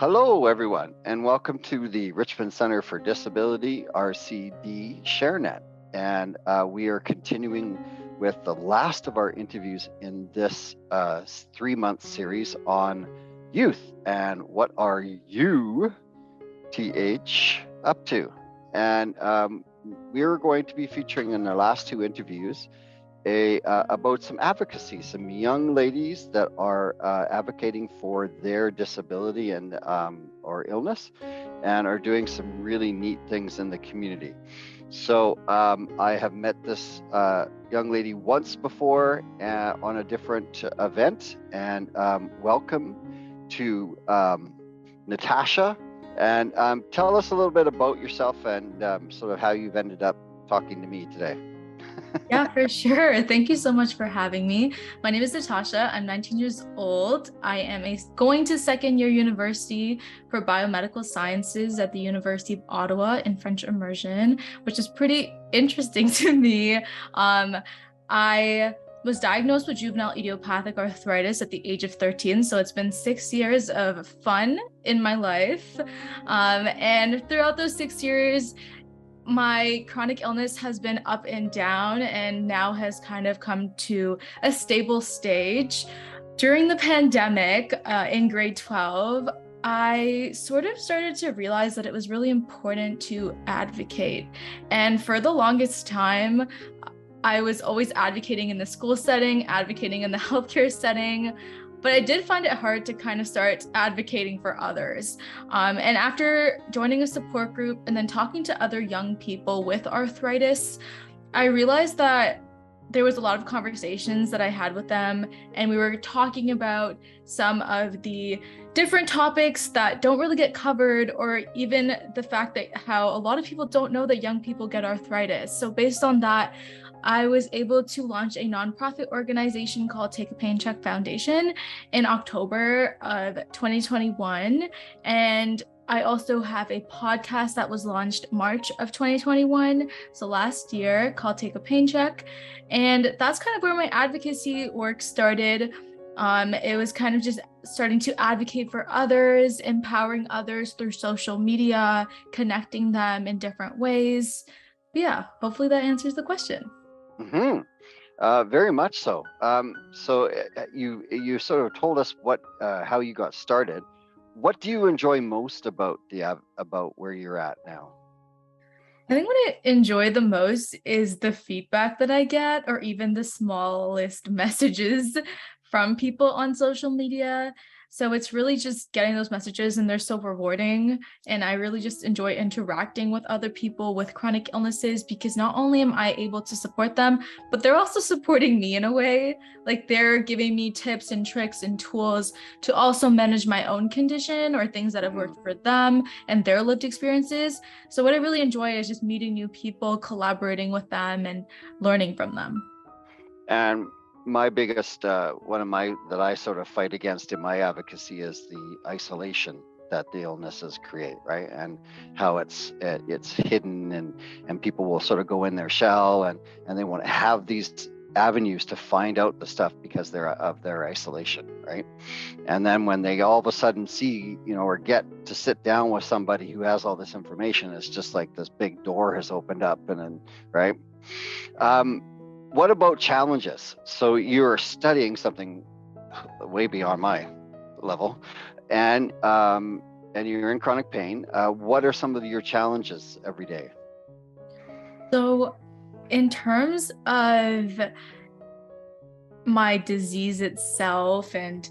Hello, everyone, and welcome to the Richmond Center for Disability, RCD ShareNet. And we are continuing with the last of our interviews in this 3-month series on youth and what are you, TH, up to? And we're going to be featuring in the last 2 interviews about some advocacy, some young ladies that are advocating for their disability and or illness, and are doing some really neat things in the community. So I have met this young lady once before on a different event, and welcome to Natasha. And tell us a little bit about yourself and sort of how you've ended up talking to me today. Yeah, for sure. Thank you so much for having me. My name is Natasha. I'm 19 years old. I am going to second-year university for biomedical sciences at the University of Ottawa in French immersion, which is pretty interesting to me. I was diagnosed with juvenile idiopathic arthritis at the age of 13. So it's been 6 years of fun in my life. And throughout those 6 years, my chronic illness has been up and down and now has kind of come to a stable stage. During the pandemic in grade 12, I sort of started to realize that it was really important to advocate. And for the longest time, I was always advocating in the school setting, advocating in the healthcare setting, but I did find it hard to kind of start advocating for others. And after joining a support group and then talking to other young people with arthritis, I realized that there was a lot of conversations that I had with them, and we were talking about some of the different topics that don't really get covered, or even the fact that how a lot of people don't know that young people get arthritis. So based on that, I was able to launch a nonprofit organization called Take a Pain Check Foundation in October of 2021. And I also have a podcast that was launched March of 2021, so last year, called Take a Pain Check. And that's kind of where my advocacy work started. It was kind of just starting to advocate for others, empowering others through social media, connecting them in different ways. But yeah, hopefully that answers the question. Very much so. You sort of told us how you got started. What do you enjoy most about where you're at now? I think what I enjoy the most is the feedback that I get, or even the smallest messages from people on social media. So it's really just getting those messages, and they're so rewarding. And I really just enjoy interacting with other people with chronic illnesses, because not only am I able to support them, but they're also supporting me in a way. Like, they're giving me tips and tricks and tools to also manage my own condition, or things that have worked for them and their lived experiences. So what I really enjoy is just meeting new people, collaborating with them, and learning from them. And my biggest that I sort of fight against in my advocacy is the isolation that the illnesses create, right? And how it's hidden, and people will sort of go in their shell, and they want to have these avenues to find out the stuff because they're of their isolation, right? And then when they all of a sudden see, or get to sit down with somebody who has all this information, it's just like this big door has opened up, and then, right? What about challenges? So you're studying something way beyond my level, and you're in chronic pain. What are some of your challenges every day? So in terms of my disease itself and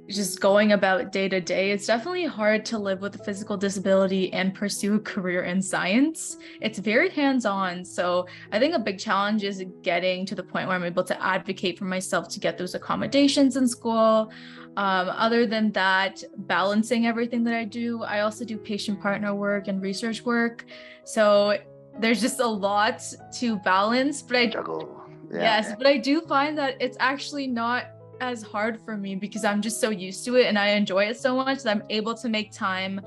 just going about day to day, it's definitely hard to live with a physical disability and pursue a career in science. It's very hands-on. So I think a big challenge is getting to the point where I'm able to advocate for myself to get those accommodations in school. Other than that, balancing everything that I do. I also do patient partner work and research work. So there's just a lot to balance, but Juggle. yes, but I do find that it's actually not as hard for me because I'm just so used to it and I enjoy it so much that I'm able to make time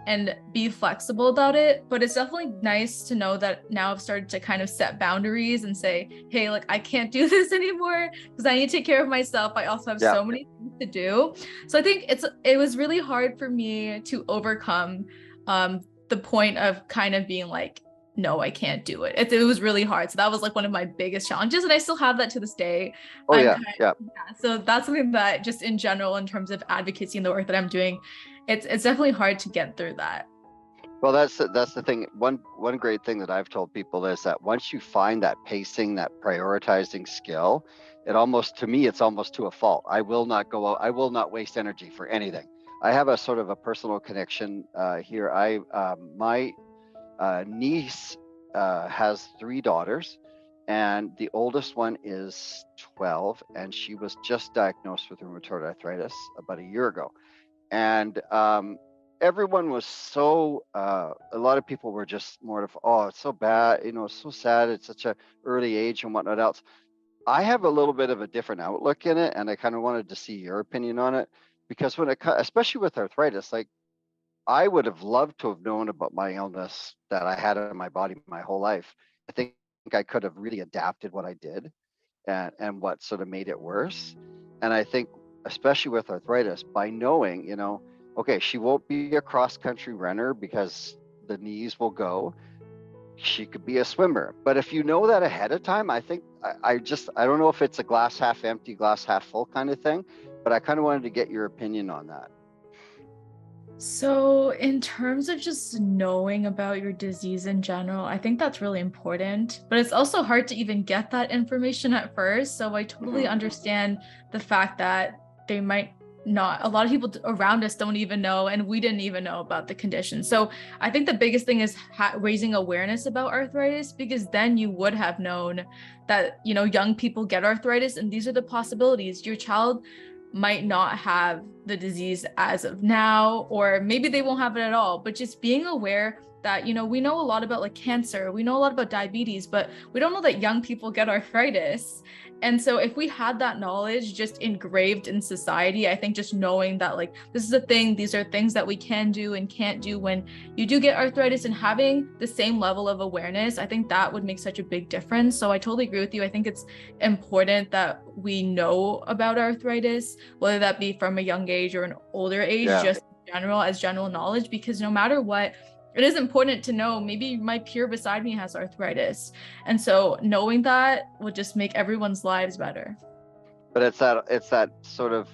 and be flexible about it. But it's definitely nice to know that now I've started to kind of set boundaries and say, hey, like I can't do this anymore because I need to take care of myself. I also have so many things to do. So I think it was really hard for me to overcome the point of kind of being like, no, I can't do it. It was really hard. So that was like one of my biggest challenges. And I still have that to this day. Oh, yeah. So that's something that just in general, in terms of advocacy and the work that I'm doing, it's definitely hard to get through that. Well, that's the thing. One great thing that I've told people is that once you find that pacing, that prioritizing skill, to me, it's almost to a fault. I will not go out. I will not waste energy for anything. I have a sort of a personal connection here. My niece has 3 daughters, and the oldest one is 12, and she was just diagnosed with rheumatoid arthritis about a year ago. And everyone was so, a lot of people were just more of, oh, it's so bad, it's so sad, it's such a early age and whatnot else. I have a little bit of a different outlook in it, and I kind of wanted to see your opinion on it, because especially with arthritis, like I would have loved to have known about my illness that I had in my body my whole life. I think I could have really adapted what I did and what sort of made it worse. And I think, especially with arthritis, by knowing, okay, she won't be a cross-country runner because the knees will go. She could be a swimmer. But if you know that ahead of time, I think I don't know if it's a glass half empty, glass half full kind of thing, but I kind of wanted to get your opinion on that. So in terms of just knowing about your disease in general, I think that's really important, but it's also hard to even get that information at first. So I totally understand the fact that they might not, a lot of people around us don't even know, and we didn't even know about the condition. So I think the biggest thing is raising awareness about arthritis, because then you would have known that, young people get arthritis and these are the possibilities. Your child might not have the disease as of now, or maybe they won't have it at all, but just being aware that, we know a lot about like cancer, we know a lot about diabetes, but we don't know that young people get arthritis. And so if we had that knowledge just engraved in society, I think just knowing that like this is a thing, these are things that we can do and can't do when you do get arthritis, and having the same level of awareness, I think that would make such a big difference. So I totally agree with you. I think it's important that we know about arthritis, whether that be from a young age or an older age, just in general, as general knowledge, because no matter what, it is important to know maybe my peer beside me has arthritis. And so knowing that will just make everyone's lives better. But it's that sort of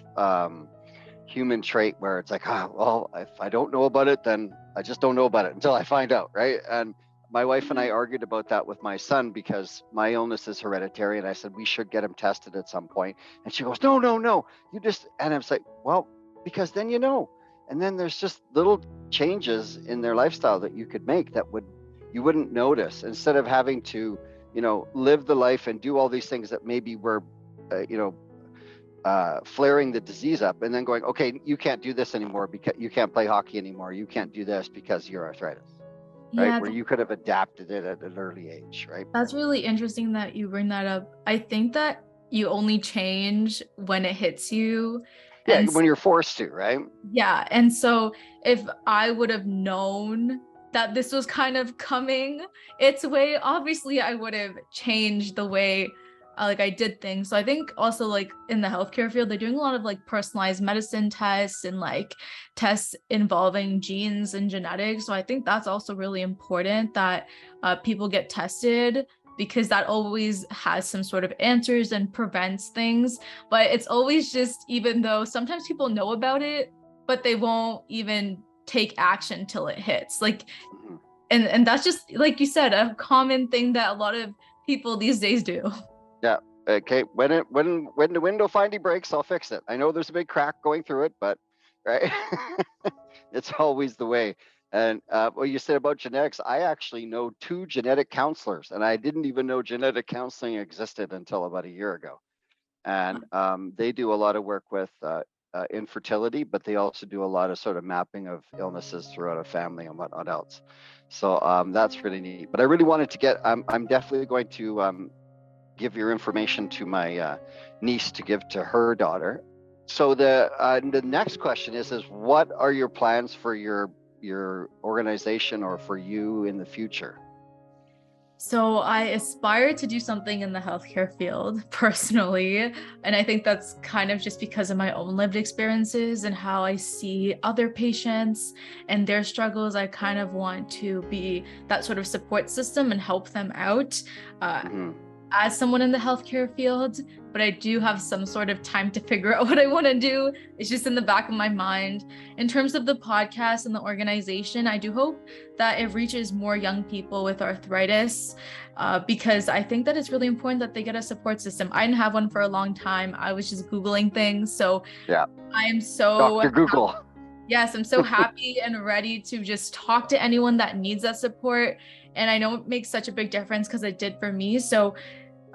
human trait where it's like, well, if I don't know about it, then I just don't know about it until I find out, right? And my wife and I argued about that with my son because my illness is hereditary, and I said we should get him tested at some point. And she goes, no, you just, and I was like, well, because then and then there's just little changes in their lifestyle that you could make that you wouldn't notice, instead of having to, live the life and do all these things that maybe were, flaring the disease up, and then going, okay, you can't do this anymore because you can't play hockey anymore. You can't do this because of your arthritis, right? Where you could have adapted it at an early age, right? That's really interesting that you bring that up. I think that you only change when it hits you. Yeah, when you're forced to, right? Yeah. And so if I would have known that this was kind of coming its way, obviously I would have changed the way like I did things. So I think also like in the healthcare field, they're doing a lot of like personalized medicine tests and like tests involving genes and genetics. So I think that's also really important that people get tested, because that always has some sort of answers and prevents things. But it's always just, even though sometimes people know about it, but they won't even take action till it hits. Like, and that's just, like you said, a common thing that a lot of people these days do. Yeah. Okay. When the window finally breaks, I'll fix it. I know there's a big crack going through it, but right. It's always the way. And what you said about genetics, I actually know 2 genetic counselors, and I didn't even know genetic counseling existed until about a year ago. And they do a lot of work with infertility, but they also do a lot of sort of mapping of illnesses throughout a family and whatnot else. So that's really neat. But I really wanted to get, I'm definitely going to give your information to my niece to give to her daughter. So the next question is what are your plans for your organization or for you in the future? So I aspire to do something in the healthcare field personally. And I think that's kind of just because of my own lived experiences and how I see other patients and their struggles. I kind of want to be that sort of support system and help them out. As someone in the healthcare field, but I do have some sort of time to figure out what I want to do. It's just in the back of my mind. In terms of the podcast and the organization, I do hope that it reaches more young people with arthritis, because I think that it's really important that they get a support system. I didn't have one for a long time. I was just Googling things. So yeah, I am so Dr. Google. Yes, I'm so happy and ready to just talk to anyone that needs that support. And I know it makes such a big difference because it did for me. So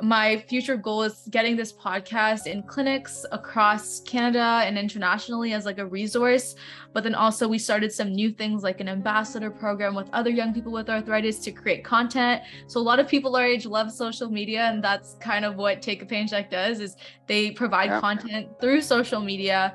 my future goal is getting this podcast in clinics across Canada and internationally as like a resource. But then also we started some new things like an ambassador program with other young people with arthritis to create content. So a lot of people our age love social media, and that's kind of what Take a Pain Check does, is they provide content through social media.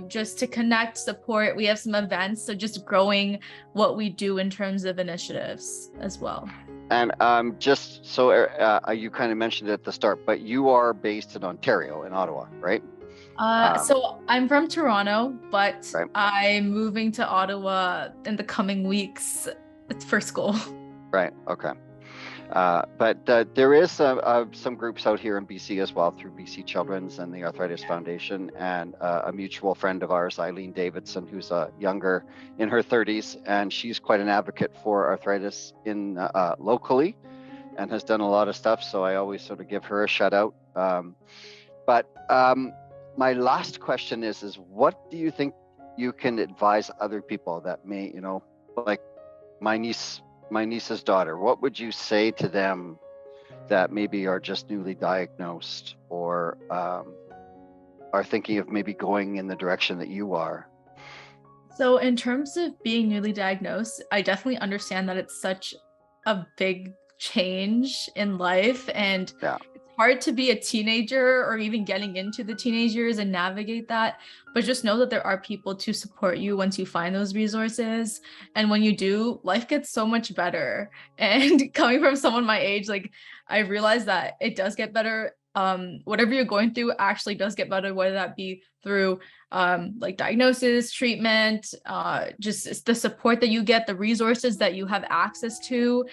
Just to connect, support. We have some events, so just growing what we do in terms of initiatives as well. And just so you kind of mentioned it at the start, but you are based in Ontario, in Ottawa, right? So I'm from Toronto, but I'm moving to Ottawa in the coming weeks for school. Right. Okay. But there is some groups out here in BC as well, through BC Children's and the Arthritis Foundation, and a mutual friend of ours, Eileen Davidson, who's younger, in her 30s, and she's quite an advocate for arthritis in locally, and has done a lot of stuff. So I always sort of give her a shout out. But my last question is what do you think you can advise other people that may, like my niece's daughter? What would you say to them that maybe are just newly diagnosed or are thinking of maybe going in the direction that you are? So in terms of being newly diagnosed, I definitely understand that it's such a big change in life, and it's hard to be a teenager or even getting into the teenage years and navigate that. But just know that there are people to support you once you find those resources. And when you do, life gets so much better. And coming from someone my age, like, I realized that it does get better. Whatever you're going through actually does get better, whether that be through like diagnosis, treatment, just the support that you get, the resources that you have access to.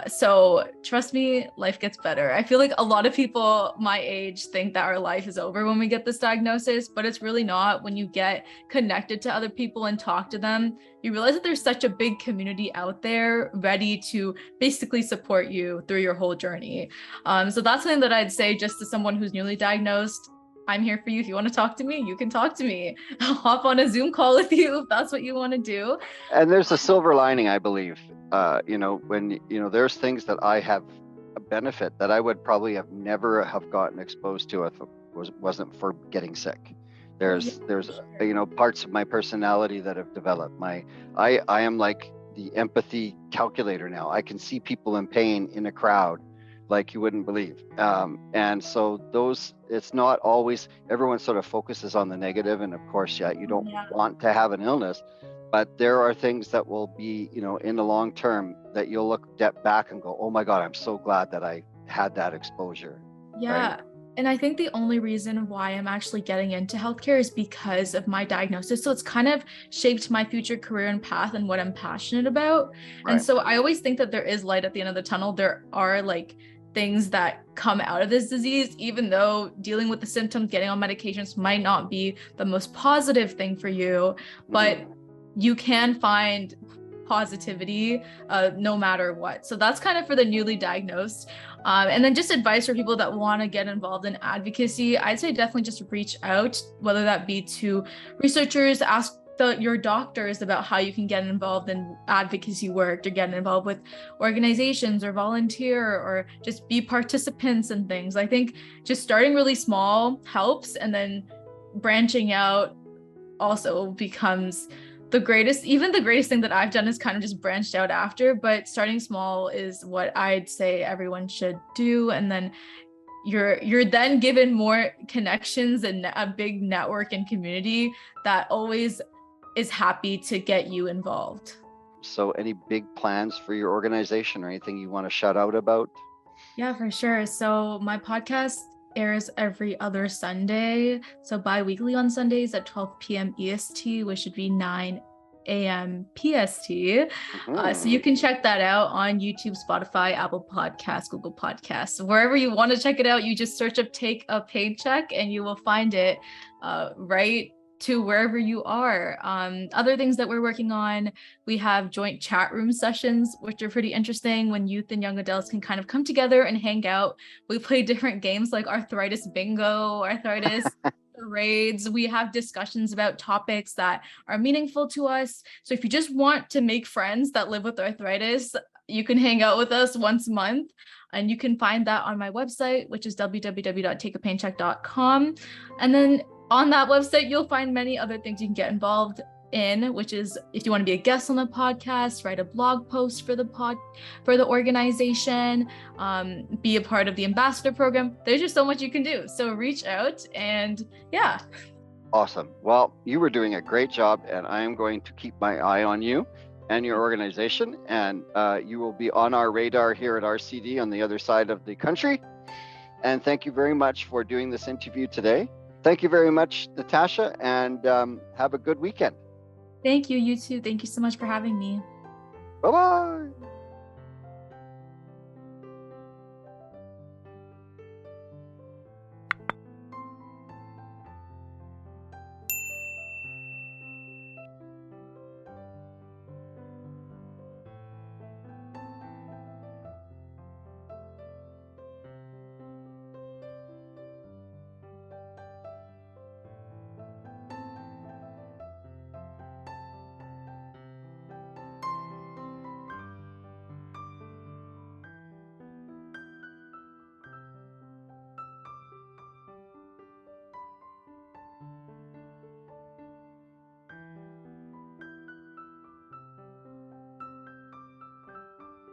So trust me, life gets better. I feel like a lot of people my age think that our life is over when we get this diagnosis, but it's really not. When you get connected to other people and talk to them, you realize that there's such a big community out there ready to basically support you through your whole journey. So that's something that I'd say just to someone who's newly diagnosed. I'm here for you. If you want to talk to me, you can talk to me. I'll hop on a Zoom call with you if that's what you want to do. And there's a silver lining, I believe. When there's things that I have a benefit that I would probably have never have gotten exposed to if it wasn't for getting sick. There's parts of my personality that have developed. I am like the empathy calculator now. I can see people in pain in a crowd like you wouldn't believe. And so it's not always, everyone sort of focuses on the negative. And of course, you don't want to have an illness, but there are things that will be, in the long term that you'll look back and go, oh my God, I'm so glad that I had that exposure. Yeah. Right? And I think the only reason why I'm actually getting into healthcare is because of my diagnosis. So it's kind of shaped my future career and path and what I'm passionate about. Right. And so I always think that there is light at the end of the tunnel. There are like things that come out of this disease, even though dealing with the symptoms, getting on medications might not be the most positive thing for you, but you can find positivity no matter what. So that's kind of for the newly diagnosed. And then just advice for people that want to get involved in advocacy. I'd say definitely just reach out, whether that be to researchers, ask your doctors about how you can get involved in advocacy work, or get involved with organizations or volunteer, or just be participants in things. I think just starting really small helps, and then branching out also becomes the greatest. Even the greatest thing that I've done is kind of just branched out after, but starting small is what I'd say everyone should do. And then you're then given more connections and a big network and community that always is happy to get you involved. So any big plans for your organization or anything you want to shout out about? Yeah, for sure. So my podcast airs every other Sunday. So bi-weekly on Sundays at 12 p.m. EST, which should be 9 a.m. PST. So you can check that out on YouTube, Spotify, Apple Podcasts, Google Podcasts, wherever you want to check it out. You just search up Take a Paycheck and you will find it right to wherever you are. Other things that we're working on, we have joint chat room sessions, which are pretty interesting when youth and young adults can kind of come together and hang out. We play different games like arthritis bingo, arthritis charades. We have discussions about topics that are meaningful to us. So if you just want to make friends that live with arthritis, you can hang out with us once a month. And you can find that on my website, which is www.takeapaincheck.com. And then on that website, you'll find many other things you can get involved in, which is if you want to be a guest on the podcast, write a blog post for the organization, be a part of the ambassador program. There's just so much you can do. So reach out and yeah. Awesome. Well, you were doing a great job, and I am going to keep my eye on you and your organization, and you will be on our radar here at RCD on the other side of the country. And thank you very much for doing this interview today. Thank you very much, Natasha, and have a good weekend. Thank you, you too. Thank you so much for having me. Bye-bye.